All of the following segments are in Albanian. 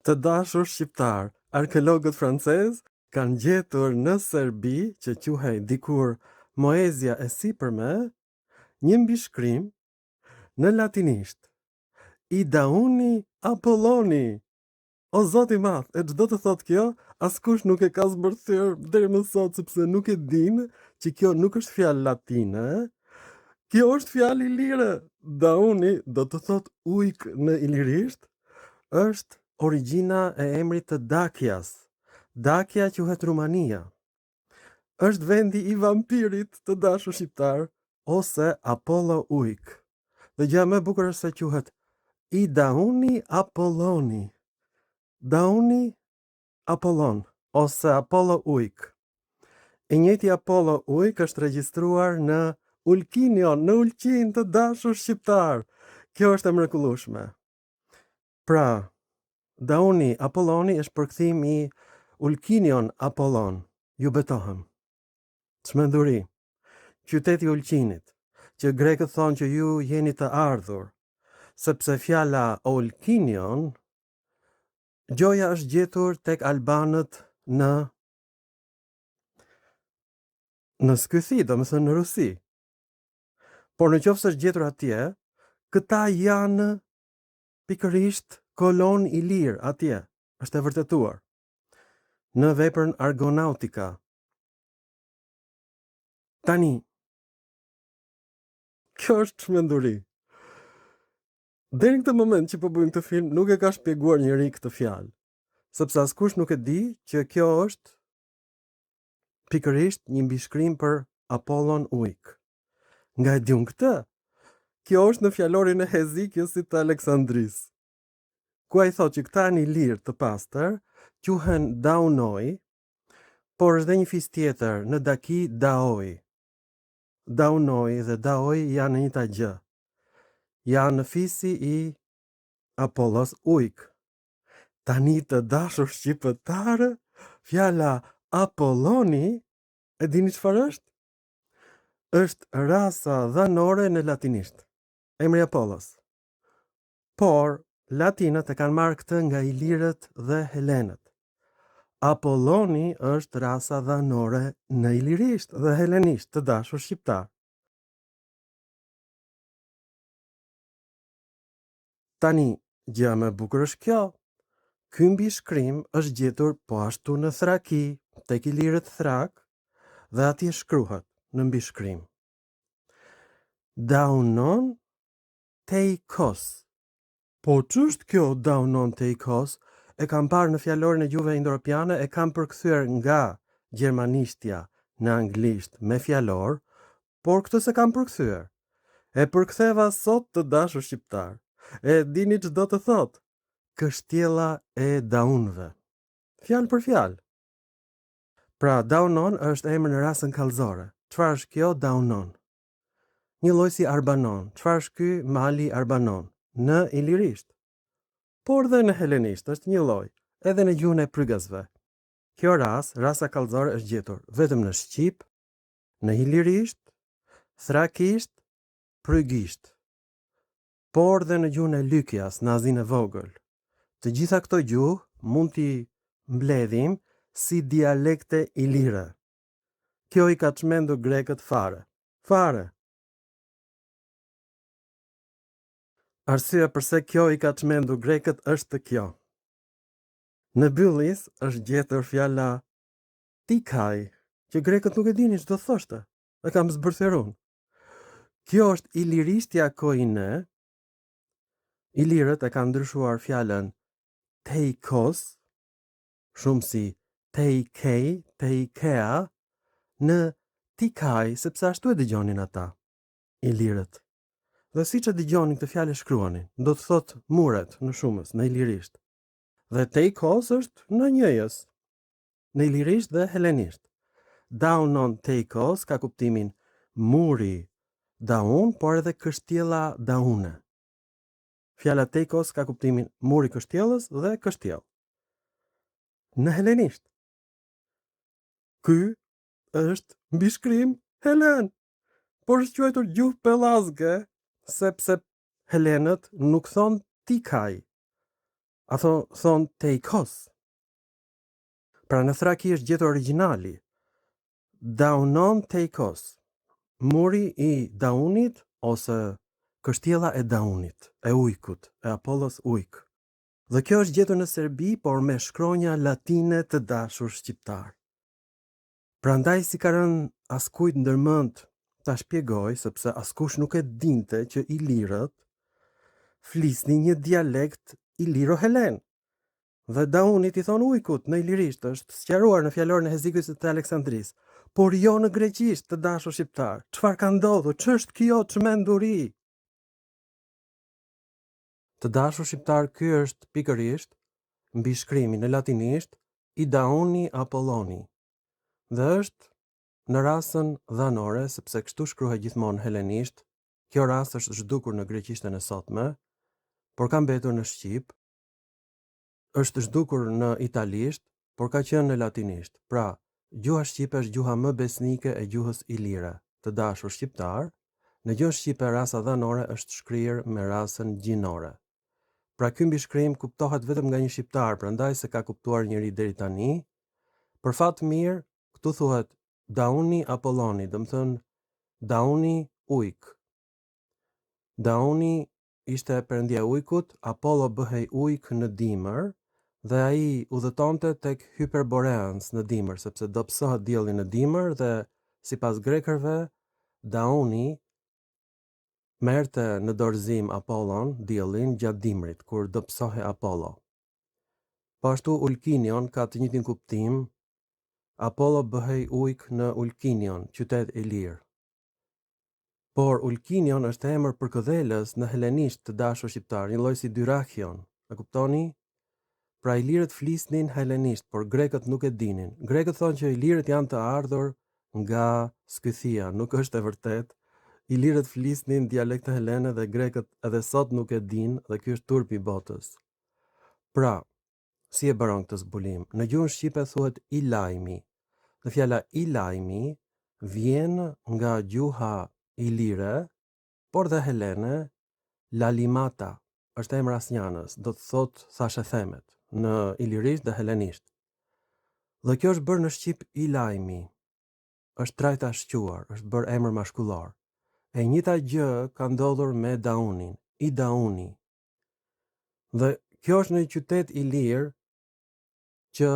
Të dashur shqiptar, arkeologët francez kanë gjetur në Serbi, që quhej dikur Moezia e sipërme, një mbishkrim në latinisht. I dauni Apolloni. O zoti i madh, e çdo të thotë kjo, askush nuk e ka zbërthyer deri më sot sepse nuk e din që kjo nuk është fjalë latine. Kjo është fjalë ilire. Dauni do të thotë ujk në ilirisht, është origjina e emrit të Dakias. Dakia quhet Rumania. Është vendi i vampirit, të dashur shqiptar, ose Apollo ujk. Dhe gjë më e bukur është se quhet I dauni Apolloni. Dauni Apollon ose Apollo ujk. E njëjti Apollo ujk është regjistruar në Ulkinion, në Ulqin, të dashur shqiptar. Kjo është e mrekullueshme. Pra, dauni Apolloni është përkthim i Ulkinion Apollon. Ju betohem. Çmenduri. Qyteti i Ulqinit, që grekët thonë që ju jeni të ardhur, sepse fjala Ulkinion, gjoja është gjetur tek albanët në Skythi, domethënë në Rusi. Por në qoftë se është gjetur atje, këta janë pikërisht kolon i lirë atje, është e vërtetuar. Në veprën Argonautika. Tani, kjo është çmenduri. Deri në këtë moment që po bëjmë këtë film, nuk e ka shpjeguar njëri këtë fjalë, sepse askush nuk e di që kjo është pikërisht një mbishkrim për Apollon ujk. Nga e diun këtë, kjo është në fjalorin e Hezikiosit të Aleksandris, ku ai thotë që këta janë lirë të pastër, quhen daunoi, por është dhe një fis tjetër në daki daoi. Daunoi dhe daoi janë një ta gjë. Janë në fisi i Apollos ujk. Tani të dashur shqiptarë, fjala Apolloni, e dini çfarë është? Është rasa dhanore në latinisht, emri Apollos. Por latinët e kanë marrë këtë nga ilirët dhe helenët. Apolloni është rasa dhanore në ilirisht dhe helenisht, të dashur shqiptar. Tani, gjë më e bukur është kjo. Ky mbishkrim është gjetur po ashtu në Thraki, tek ilirët Thrak, dhe atje shkruhet në mbishkrim. Daunon teikos. Po ç'është kjo daunon teikos? E kam parë në fjalorin e gjuhëve indo-europiane, e kam përkthyer nga gjermanishtja në anglisht me fjalor, por këtë se kam përkthyer. E përktheva sot, të dashur shqiptar. E dini ç'do të thotë? Kështjella e daunëve. Fjalë për fjalë. Pra, daunon është emër në rasën kallëzore. Çfarë është kjo daunon? Një lloj si Arbanon. Çfarë është ky mali Arbanon? Në ilirisht. Por dhe në helenisht është një lloj, edhe në gjuhën e prygasve. Kjo rasa kallëzore është gjetur vetëm në shqip, në ilirisht, thrakisht, prygisht. Por dhe në gjuhën e Lykias, në Azinë e vogël. Të gjitha këto gjuhë mund t'i mbledhim si dialekte ilire. Kjo i ka çmendur grekët fare. Fare. Arsyeja pse kjo i ka çmendur grekët është kjo. Në Byllis është gjetur fjala tikai, që grekët nuk e dinin ç'do thoshte. E kam zbërthyer unë. Kjo është ilirishtja koine. Ilirët e kanë ndryshuar fjalën teikos, shumë si teikei, teikea, në tikai, sepse ashtu e dëgjonin ata, ilirët. Dhe siç e dëgjonin këtë fjalë shkruanin, do të thotë muret në shumës, në ilirisht. Dhe teikos është në njëjës, në ilirisht dhe helenisht. Daunon teikos ka kuptimin muri daun, por edhe kështjella daune. Fjala teikos ka kuptimin muri kështjellës dhe kështjell. Në helenisht. Ky është mbishkrim helen, por është quajtur gjuhë pellazge, sepse helenët nuk thon tikai. A thon teikos. Pra në thraki është gjetur origjinali. Daunon teikos. Muri i Daunit ose kështjella e Daunit, e ujkut, e Apollos ujk. Dhe kjo është gjetur në Serbi, por me shkronja latine të dashur shqiptar. Prandaj si ka rënë askujt ndërmend ta shpjegoj, sepse askush nuk e dinte që ilirët flisnin një dialekt iliro-helen. Dhe Daunit I thon ujkut në ilirisht, është sqaruar në fjalorin e Hezikujsit të Aleksandris, por jo në greqisht, të dashur shqiptar. Çfarë ka ndodhur? Ç'është kjo çmenduri? Të dashur shqiptar, ky është pikërisht mbi shkrimin në latinisht I Dauni Apolloni. Dhe është në rasën dhanore, sepse kështu shkruhet gjithmonë helenisht. Kjo rast është zhdukur në greqishtën e sotme, por ka mbetur në shqip. Është zhdukur në italisht, por ka qenë në latinisht. Pra, gjuha shqipe është gjuha më besnike e gjuhës ilire. Të dashur shqiptar, në gjuhën shqipe rasa dhanore është shkrirë me rasën gjinore. Pra ky mbishkrim kuptohet vetëm nga një shqiptar, prandaj se ka kuptuar njëri deri tani. Për fat mirë, këtu thuhet Dauni Apolloni, do të thënë Dauni ujk. Dauni ishte perëndia e ujkut, Apollo bëhej ujk në dimër, dhe ai udhëtonte tek Hyperboreans në dimër, sepse do psohet dielli në dimër dhe sipas grekërve, Dauni merrte në dorëzim Apollon, diellin, gjatë dimrit, kur do psohej Apollo. Po ashtu Ulkinion ka të njëjtin kuptim. Apollo bëhej ujk në Ulkinion, qytet I lirë. Por Ulkinion është emër për këdhelës në helenisht, të dashur shqiptar, një lloj si Dyrachion. E kuptoni? Pra ilirët flisnin helenisht, por grekët nuk e dinin. Grekët thonë që ilirët janë të ardhur nga Skythia, nuk është e vërtet. Ilirët flisnin dialekt helene dhe grekët edhe sot nuk e din, dhe ky është turpi I botës. Pra, si e bëron këtë zbulim? Në gjuhën shqipe thuhet ilajmi. Dhe fjala ilajmi vjen nga gjuha ilire, por dhe helene, lalimata, është emër asnjanës, do të thotë thashë themet, në ilirisht dhe helenisht. Dhe kjo është bërë në shqip ilajmi, është trajta shquar, është bërë emër mashkullor. E njëjta gjë ka ndodhur me Daunin, I Dauni. Dhe kjo është një qytet I lirë që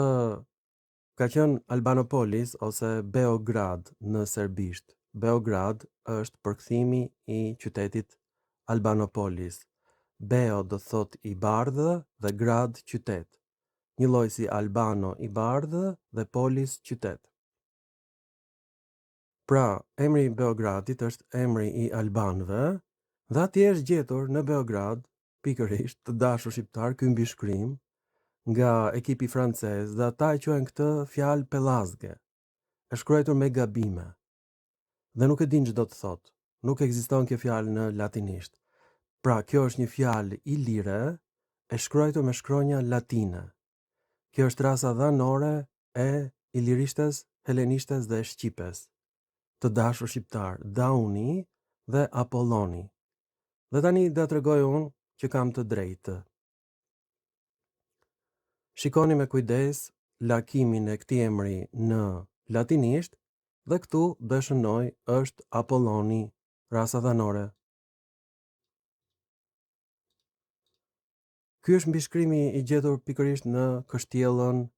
ka qenë Albanopolis ose Beograd në serbisht. Beograd është përkthimi I qytetit Albanopolis. Beo do thot I bardhë dhe grad qytet. Një lloj si Albano I bardhë dhe polis qytet. Pra, emri I Beogradit është emri I albanëve, dhe atje është gjetur në Beograd, pikërisht, të dashur shqiptar, ky mbishkrim nga ekipi francez, dhe ata e quajnë këtë fjalë pellazge. E shkruar me gabime. Dhe nuk e din ç'do të thotë. Nuk ekziston kjo fjalë në latinisht. Pra, kjo është një fjalë ilire e shkruar me shkronja latine. Kjo është rasa dhanore e ilirishtes, helenishtes dhe shqipes. Të dashur shqiptar, Dauni dhe Apolloni. Dhe tani do të tregoj unë që kam të drejtë. Shikoni me kujdes lakimin e këtij emri në latinisht, dhe këtu do e shënoj është Apolloni, rasa dhanore. Ky është mbishkrimi I gjetur pikërisht në kështjellën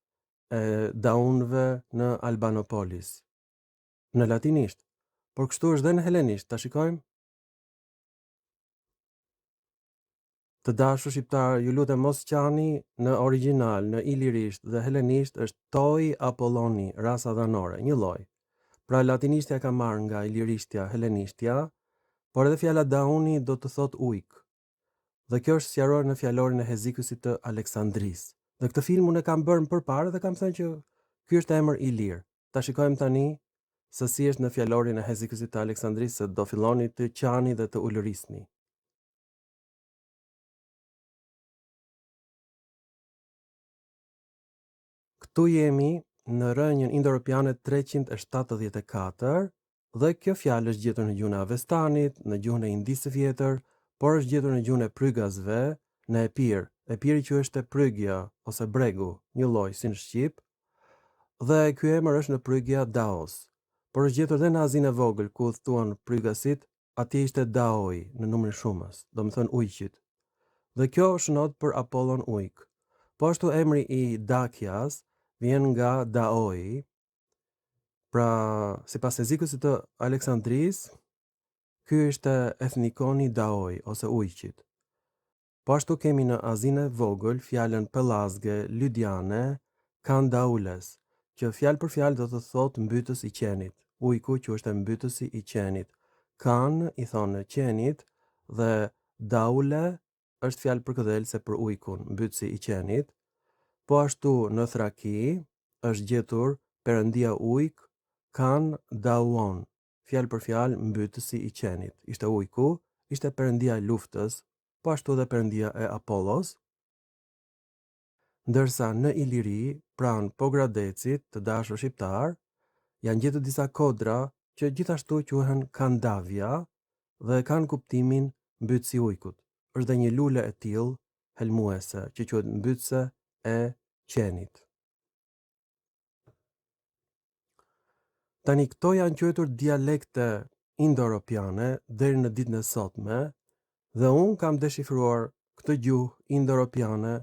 e Daunëve në Albanopolis. Në latinisht, por kështu është dhe në helenisht, ta shikojmë. Të dashur shqiptar, ju lutem mos qani, në origjinal, në ilirisht dhe helenisht është Toi Apolloni, rasa dhanore, një lloj. Pra latinishtja ka marrë nga ilirishtja, helenishtja, por edhe fjala Dauni do të thot ujk. Dhe kjo është sqaruar në fjalorin e Hezikusit të Aleksandris. Dhe këtë film unë e kam bërë më përpara dhe kam thënë që ky është emër ilir. Ta shikojmë tani se si është në fjalorin e Hezikusit të Aleksandris, se do filloni të qani dhe të ulërisni. Këtu jemi në rrënjën indo-europiane 374 dhe kjo fjalë është gjetur në gjuhën e Avestanit, në gjuhën e Indisë së Vjetër, por është gjetur në gjuhën e Prygasve, në Epir, e piri që është prygja ose bregu, një lloj si në shqip, dhe ky emër është në prygja Daos. Por është gjetur edhe në Azinë e vogël ku thuan prygasit, atje ishte Daoi në numrin shumës, domethënë ujqit. Dhe kjo shënohet për Apollon ujk. Po ashtu emri i Dakias vjen nga Daoi. Pra, sipas ezikusit të Aleksandris, ky ishte ethnikoni Daoi ose ujqit. Po ashtu kemi në Azinë e vogël fjalën pellazge, lydiane, kandaules, që fjalë për fjalë do të thotë mbytës i qenit. Ujku që është mbytësi i qenit. Kan i thonë qenit dhe daule është fjalë për këdhelse për ujkun, mbytësi i qenit. Po ashtu në Thraki është gjetur perëndia ujk, kan dauon, fjalë për fjalë mbytësi i qenit. Ishte ujku, ishte perëndia e luftës, po ashtu dhe perëndia e Apollos. Ndërsa në Iliri, pranë Pogradecit, të dashur shqiptar, janë gjetur disa kodra që gjithashtu quhen kandavia dhe kanë kuptimin mbytësi i ujkut. Është dhe një lule e tillë helmuese që quhet mbytëse e qenit. Tani këto janë quajtur dialekte indo-europiane deri në ditën e sotme dhe unë kam deshifruar këtë gjuhë indo-europiane,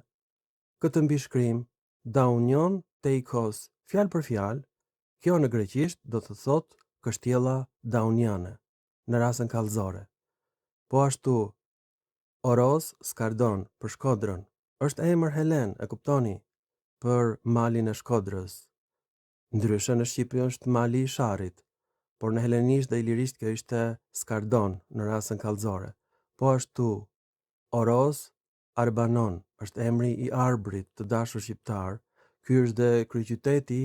këtë mbishkrim, daunion teikos, fjalë për fjalë, kjo në greqisht do të thotë kështjella dauniane, në rasën kallëzore. Po ashtu, Oros Skardon për Shkodrën, është emër helen, e kuptoni, për malin e Shkodrës. Ndryshe në Shqipëri është mali i Sharrit, por në helenisht dhe ilirisht kjo ishte Skardon në rasën kallëzore. Po ashtu, Oros Arbanon është emri i arbrit të dashur shqiptar. Ky është dhe kryeqyteti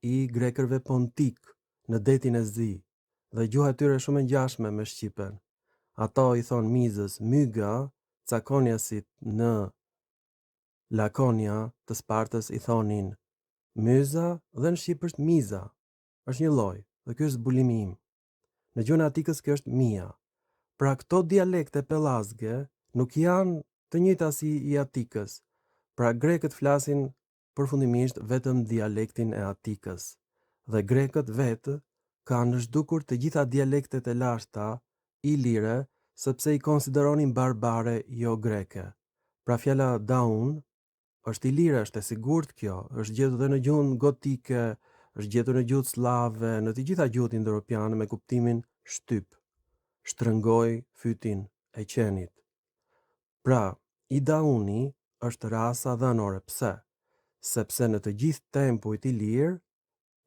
i grekërve pontik në detin e Zi, dhe gjuha e tyre është shumë e ngjashme me shqipen. Ato i thon mizës myga, Cakoniasit në Lakonia të Spartës i thonin myza dhe në Shqip është miza. Është një lloj, dhe ky është zbulimi im. Në gjuhën atikës kjo është mia. Pra këto dialekte pellazge nuk janë të njëjta si i atikës. Pra grekët flasin përfundimisht vetëm dialektin e atikës. Dhe grekët vetë kanë zhdukur të gjitha dialektet e lashta ilire sepse i konsideronin barbare jo greke. Pra fjala daun është ilire, është e sigurt kjo, është gjetur edhe në gjuhën gotike, është gjetur në gjuhët slave, në të gjitha gjuhët indo-europiane me kuptimin shtyp, shtrëngoj fytin e qenit. Pra, i dauni është rasa dhanore. Pse? Sepse në të gjithë tempujt ilir,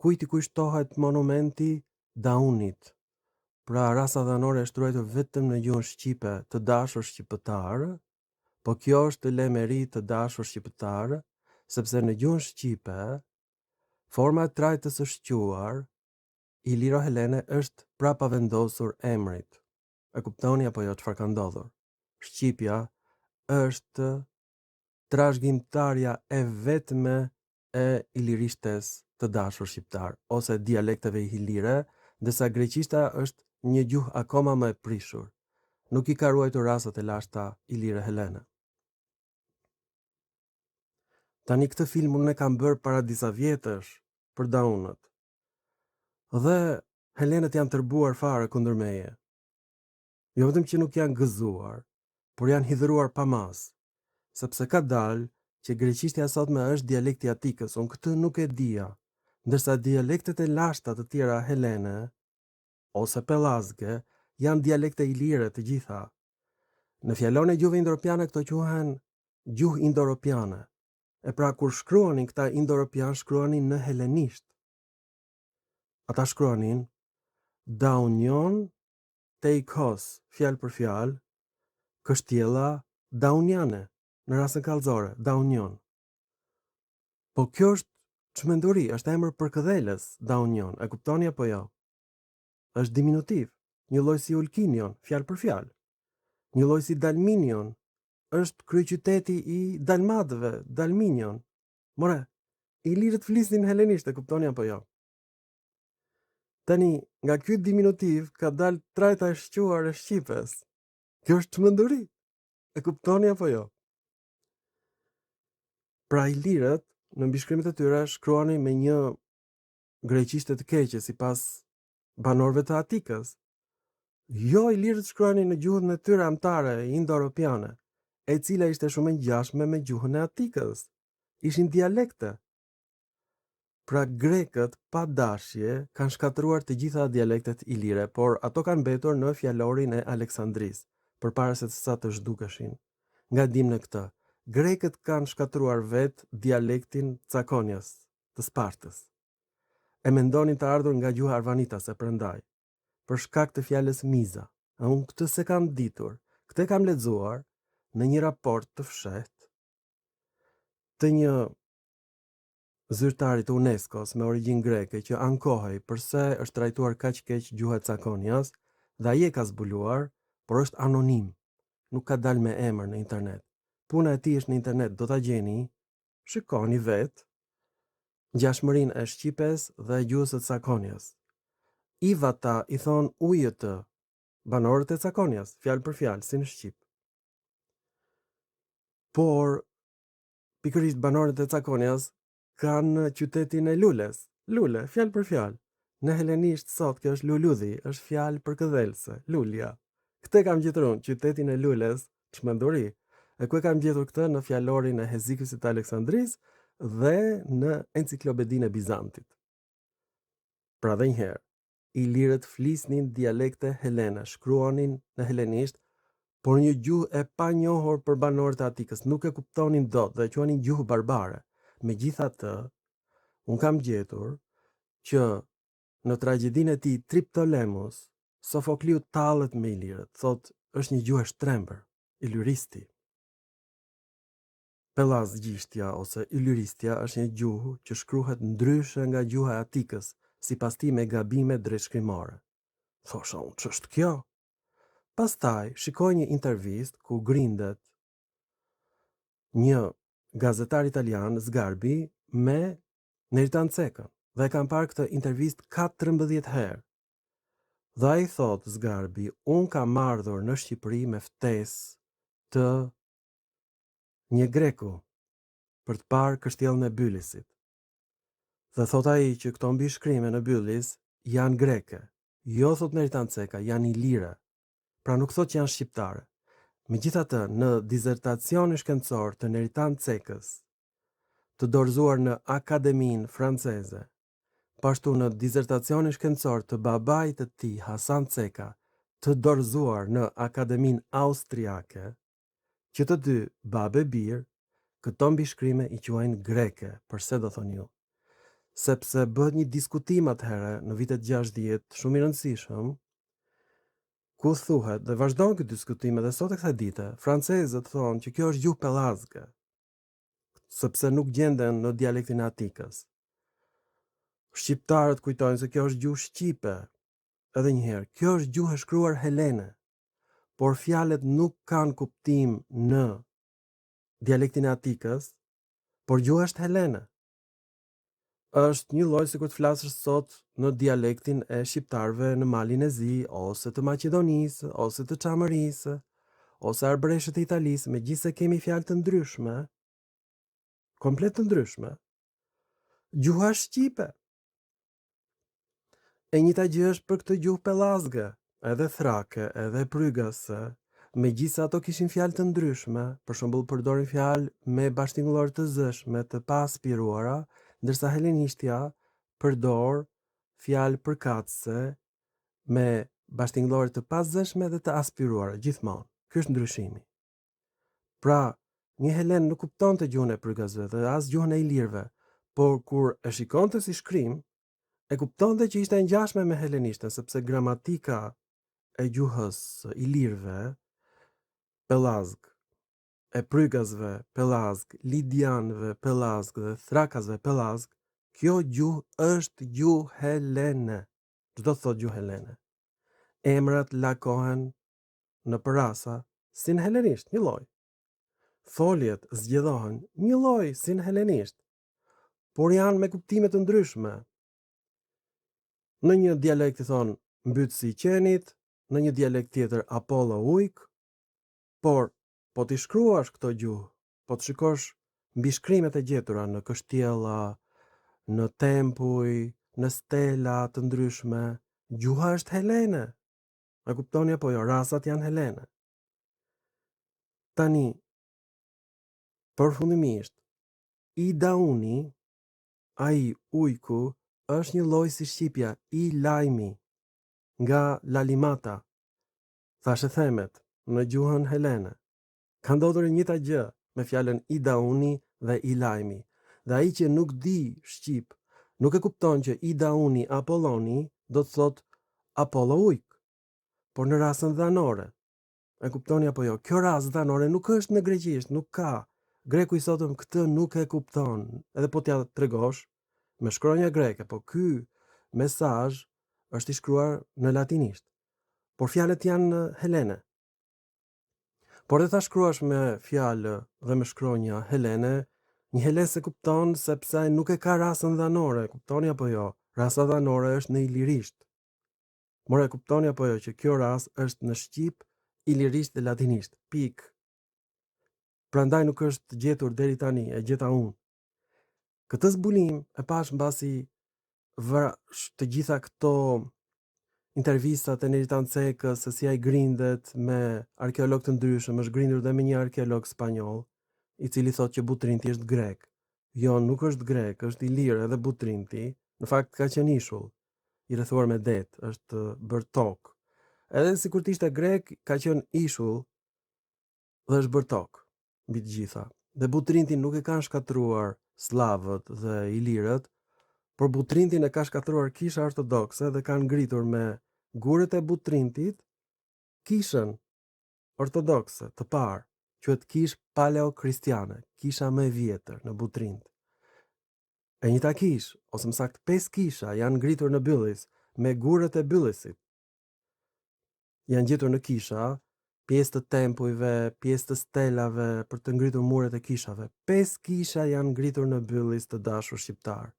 kujt i kushtohet monumenti daunit. Pra, rasa dhanore është ruajtur vetëm në gjuhën shqipe të dashur shqiptar, po kjo është lemeri të dashur shqiptar, sepse në gjuhën shqipe, forma e trajtës së shquar, iliro-helene është prapa vendosur emrit. E kuptoni apo jo çfarë ka ndodhur? Shqipja është trashëgimtarja e vetme e ilirishtes të dashur shqiptar, ose dialekteve ilire, ndërsa greqishta është një gjuhë akoma më e prishur. Nuk i ka ruajtur rasat e lashta ilire helene. Tani këtë film unë e kam bërë para disa vjetësh për daunët. Dhe helenët janë tërbuar fare kundër meje. Jo vetëm që nuk janë gëzuar, por janë hidhëruar pa mas, sepse ka dalë që greqishtja sotme është dialekti atikës, unë këtë nuk e dija, ndërsa dialektet e lashta të tjera helene, ose pellazge, janë dialekte ilire të gjitha. Në fjalon e gjuhëve indo-europiane këto quhen gjuhë indo-europiane. E pra kur shkruanin këta indo-europian, shkruanin në helenisht. Ata shkruanin daunion teikos, fjalë për fjalë, kështjella dauniane, në rasën kallëzore, daunion. Po kjo është çmenduri, është emër për këdheles, daunion, e kuptoni apo jo? Është diminutiv, një lloj si Ulkinion, fjalë për fjalë. Një lloj si Dalminion, është kryeqyteti i dalmatëve, Dalminion. More, ilirët flisnin helenisht, e kuptoni apo jo? Tani, nga ky diminutiv ka dalë trajta e shquar e shqipes. Kjo është çmenduri. E kuptoni apo jo? Pra ilirët në mbishkrimet e tyre shkruanin me një greqishte të keqe sipas banorëve të Atikës. Jo, ilirët shkruanin në gjuhën e tyre anëtare indo-europiane, e cila ishte shumë e ngjashme me gjuhën e Atikës. Ishin dialekte. Pra grekët pa dashje kanë shkatëruar të gjitha dialektet ilire, por ato kanë mbetur në fjalorin e Aleksandrisë, përpara se sa të zhdukeshin. Nga dim në këtë, grekët kanë shkatëruar vetë dialektin Cakonias të Spartës. E mendonin të ardhur nga gjuha arvanitase prandaj, për shkak të fjalës miza. Unë këtë se kam ditur, këtë kam lexuar në një raport të fshehtë të një zyrtarit të UNESCO-s me origjinë greke që ankohej përse është trajtuar kaq keq gjuha e Cakonias, dhe ai e ka zbuluar, por është anonim. Nuk ka dalë me emër në internet. Puna e tij është në internet, do ta gjeni. Shikoni vetë ngjashmërinë e shqipes dhe gjuhës së Cakonias. Ivata i thon ujët, banorët e Cakonias, fjalë për fjalë, si në shqip. Por pikërisht banorët e Cakonias kanë qytetin e Lules. Lule, fjalë për fjalë. Në helenisht sot kjo është luludhi, është fjalë për këdhelse, lulja. Këtë kam gjetur unë, qytetin e Lules, çmenduri. E ku e kam gjetur këtë? Në fjalorin e Hezikësit të Aleksandrisë dhe në enciklopedinë e Bizantit. Pra dhe njëherë, ilirët flisnin dialekte helene, shkruanin në helenisht, por një gjuhë e panjohur për banorët e Atikës, nuk e kuptonin dot dhe e quanin gjuhë barbare. Megjithatë, unë kam gjetur që në tragjedinë e tij Triptolemus, Sofokliu tallet me ilirët, thot është një gjuhë e shtrembër, iliristi. Pellazgjishtja ose iliristja është një gjuhë që shkruhet ndryshe nga gjuha e Atikës, sipas tij me gabime drejtshkrimore. Thosha unë, ç'është kjo? Pastaj shikoj një intervistë ku grindet një gazetar italian, Sgarbi, me Neritan Cekën, dhe kam parë këtë intervistë 14 herë. Dhe ai thot, Sgarbi, unë kam ardhur në Shqipëri me ftesë të një greku për të parë kështjellën e Bylisit. Dhe thot ai që këto mbishkrime në Bylis janë greke. Jo, thot Neritan Ceka, janë ilire. Pra nuk thot që janë shqiptare. Megjithatë, në dizertacionin shkencor të Neritan Cekës, të dorëzuar në Akademinë Franceze, pashtu në dizertacionin shkencor të babait të tij, Hasan Ceka, të dorëzuar në Akademinë Austriake, që të dy babë e birë, këto mbishkrime i quajnë greke. Përse do thoni ju? Sepse bëhet një diskutim atëherë në vitet 60 shumë i rëndësishëm, ku thuhet dhe vazhdon këtë diskutim edhe sot e kësaj dite, francezët thonë që kjo është gjuhë pellazge, sepse nuk gjenden në dialektin e Atikës. Shqiptarët kujtojnë se kjo është gjuhë shqipe. Edhe një herë, kjo është gjuhë e shkruar helene, por fjalët nuk kanë kuptim në dialektin e Atikës, por gjuha është helene. Është një lloj sikur të flasësh sot në dialektin e shqiptarëve në Malin e Zi, ose të Maqedonisë, ose të Çamërisë, ose arbreshët e Italisë, megjithëse kemi fjalë të ndryshme, komplet të ndryshme. Gjuha është shqipe. E njëjta gjë është për këtë gjuhë pellazge, edhe thrake, edhe prygase, megjithëse ato kishin fjalë të ndryshme, për shembull përdorin fjalë me bashkëtingëllor të zëshme, të pa aspiruara, ndërsa helenishtja përdor fjalë përkatëse me bashkëtingëllore të pa zëshme dhe të aspiruara gjithmonë. Ky është ndryshimi. Pra, një helen nuk kuptonte gjuhën e prygasve dhe as gjuhën e ilirëve, por kur e shikonte si shkrim, e kuptonte që ishte e ngjashme me helenishtën, sepse gramatika e gjuhës ilirëve, pellazg, e prygasve pellazg, lidianëve pellazg dhe thrakasve pellazg, kjo gjuhë është gjuhë helene. Çdo të thotë gjuhë helene. Emrat lakohen në përrasa si në helenisht, një lloj. Foljet zgjedhohen një lloj si në helenisht, por janë me kuptime të ndryshme. Në një dialekt i thon mbytësi i qenit, në një dialekt tjetër Apollo ujk, por po ti shkruash këto gjuhë, po të shikosh Mbi shkrimet e gjetura në kështjella, në tempuj, në stela të ndryshme, gjuha është helene. A kuptoni apo jo? Rasat janë helene. Tani, përfundimisht, i dauni, ai ujku, është një lloj si shqipja, i lajmi, nga lalimata, thashe themet, në gjuhën helene. Ka ndodhur e njëjta gjë me fjalën i dauni dhe i lajmi. Dhe ai që nuk di shqip, nuk e kupton që i dauni Apolloni do të thot Apollo ujk, por në rastën dhanore. E kuptoni apo jo? Kjo rast dhanore nuk është në greqisht, nuk ka. Greku i sotëm këtë nuk e kupton. Edhe po t'ja tregosh me shkronja greke, po ky mesazh është i shkruar në latinisht. Por fjalët janë helene. Por dhe ta shkruash me fjalë dhe me shkronja helene, një heles e kupton sepse nuk e ka rasën dhanore, kuptoni apo jo? Rasa dhanore është në ilirisht. More e kuptoni apo jo që kjo ras është në shqip, ilirisht dhe latinisht. Pik. Prandaj nuk është gjetur deri tani, e gjeta unë. Këtë zbulim e pash mbasi vrash të gjitha këto intervistat e Neritan Cekës, se si ai grindet me arkeolog të ndryshëm, është grindur dhe me një arkeolog spanjoll, i cili thot që Butrinti është grek. Jo, nuk është grek, është ilir edhe Butrinti, në fakt ka qenë ishull, i rrethuar me det, është bërë tokë. Edhe si kur t'ishte grek, ka qenë ishull dhe është bërë tokë, mbi të gjitha. Dhe Butrinti nuk e kanë shkatruar slavët dhe ilirët, por Butrintin e ka shkatruar kisha ortodokse dhe kanë ngritur me gurët e Butrintit kishën ortodokse të parë, quhet kishë paleo-kristiane, kisha më e vjetër në Butrint. E njëta kishë, ose më saktë 5 kisha janë ngritur në Byllis me gurët e Byllisit. Janë gjetur në kisha pjesë të tempujve, pjesë të stelave për të ngritur muret e kishave. 5 kisha janë ngritur në Byllis, të dashur shqiptar.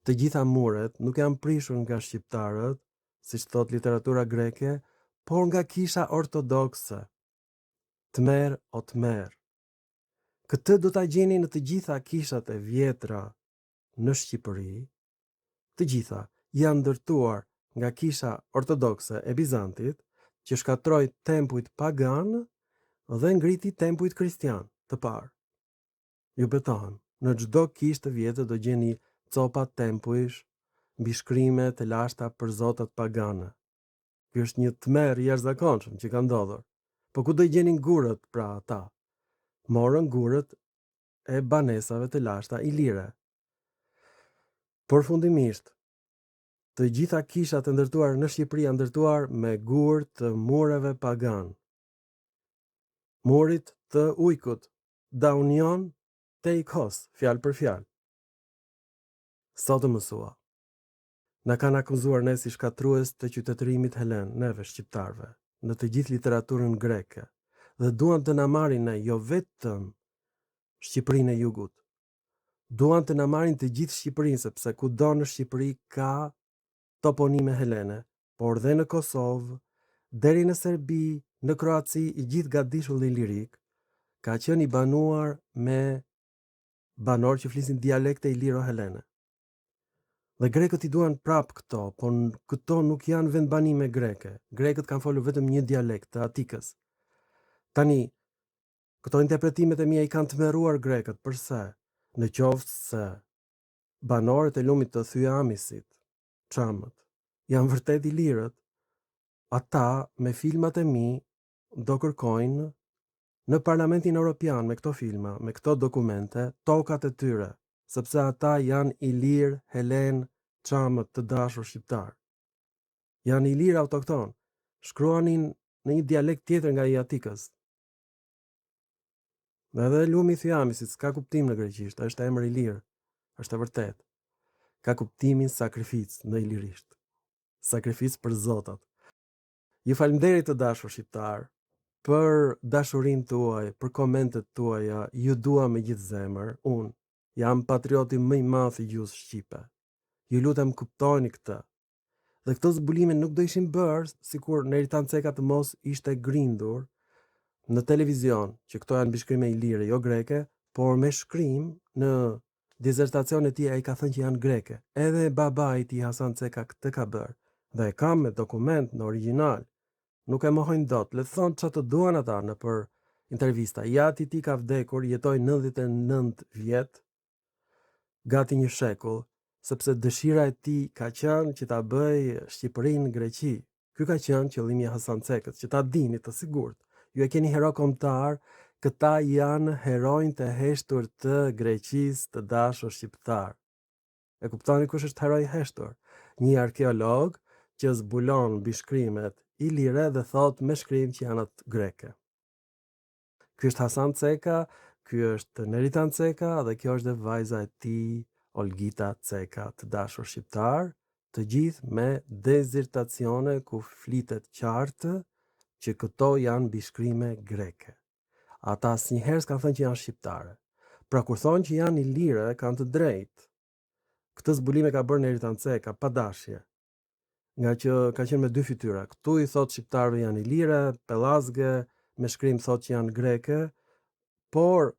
Të gjitha muret nuk janë prishur nga shqiptarët, siç thot literatura greke, por nga kisha ortodokse. Tmer o tmer. Këtë do ta gjeni në të gjitha kishat e vjetra në Shqipëri. Të gjitha janë ndërtuar nga kisha ortodokse e Bizantit, që shkatroi tempujt pagan dhe ngriti tempujt kristian të parë. Ju betohem, në çdo kishë të vjetër do gjeni copa tempujsh, mbi shkrime të lashta për zotat pagane. Ky është një tmerr i jashtëzakonshëm që ka ndodhur. Po ku do i gjenin gurët pra ata? Morën gurët e banesave të lashta ilire. Përfundimisht, të gjitha kishat e ndërtuar në Shqipëri janë ndërtuar me gur të mureve pagan. Murit të ujkut, daunion teikos, fjalë për fjalë. Sot mësua. Na kanë akuzuar ne si shkatrues të qytetërimit helen, neve shqiptarve, në të gjithë literaturën greke, dhe duan të na marrin ne jo vetëm Shqipërinë e Jugut. Duan të na marrin të gjithë Shqipërinë, sepse kudo në Shqipëri ka toponime helene, por dhe në Kosovë, deri në Serbi, në Kroaci, i gjithë gatishulli lirik, ka qenë i banuar me banor që flisin dialekte iliro-helene. Dhe grekët i duan prap këto, por këto nuk janë vendbanime greke. Grekët kanë folur vetëm një dialekt të Atikës. Tani, këto interpretimet e mia i kanë tmerruar grekët, përse? Në qoftë se banorët e lumit të Thyamisit, çamët, janë vërtet ilirët, ata me filmat e mi do kërkojnë në Parlamentin Evropian me këto filma, me këto dokumente, tokat e tyre, sepse ata janë ilir, helen, çamët të dashur shqiptar. Janë ilir autokton, shkruanin në një dialekt tjetër nga i Atikës. Dhe edhe lumi Thyamisit s'ka kuptim në greqisht, është emër ilir, është e vërtet. Ka kuptimin sakrificë në ilirisht. Sakrificë për zotat. Ju falenderoj të dashur shqiptar për dashurinë tuaj, për komentet tuaja, ju dua me gjithë zemër. Unë jam patrioti më i madh i gjuhës shqipe. Ju lutem kuptoni këtë. Dhe këto zbulime nuk do ishin bërë sikur Neritan Ceka të mos ishte grindur në televizion, që këto janë bishkrime ilire, jo greke, por me shkrim në dizertacion e tij ai ka thënë që janë greke. Edhe babai i tij Hasan Ceka këtë ka bërë. Dhe e kam me dokument në origjinal. Nuk e mohojnë dot. Le të thonë çfarë të duan ata në për intervista. Jati i tij ka vdekur, jetoi 99 vjet, gati një shekull, sepse dëshira e tij ka qenë që ta bëj Shqipërinë Greqi. Ky ka qenë qëllimi i Hasan Cekës, që ta dini të sigurt. Ju e keni hero kombëtar, këta janë heronjtë e heshtur të Greqisë, të dashur shqiptar. E kuptoni kush është heroi i heshtur? Një arkeolog që zbulon mbi shkrimet ilire dhe thot me shkrim që janë atë greke. Ky është Hasan Ceka, ky është Neritan Ceka dhe kjo është dhe vajza e tij Olgita Ceka, të dashur shqiptar, të gjithë me dezertacione ku flitet qartë që këto janë mbi shkrime greke. Ata asnjëherë s'kan thënë që janë shqiptare. Pra kur thonë që janë ilire, kanë të drejtë. Këtë zbulim e ka bërë Neritan Ceka pa dashje. Nga që ka qenë me dy fytyra. Këtu i thot shqiptarëve janë ilire, pellazge, me shkrim thot që janë greke, por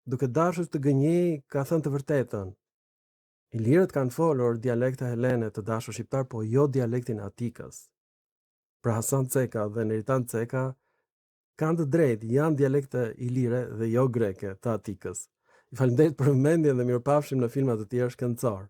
duke dashur të gënjej ka thënë të vërtetën. Ilirët kanë folur dialekte helene të dashur shqiptar, po jo dialektin atikës. Pra Hasan Ceka dhe Neritan Ceka kanë të drejtë, janë dialekte ilire dhe jo greke të atikës. I falenderoj për vëmendjen dhe mirupafshim në filma të tjerë shkencor.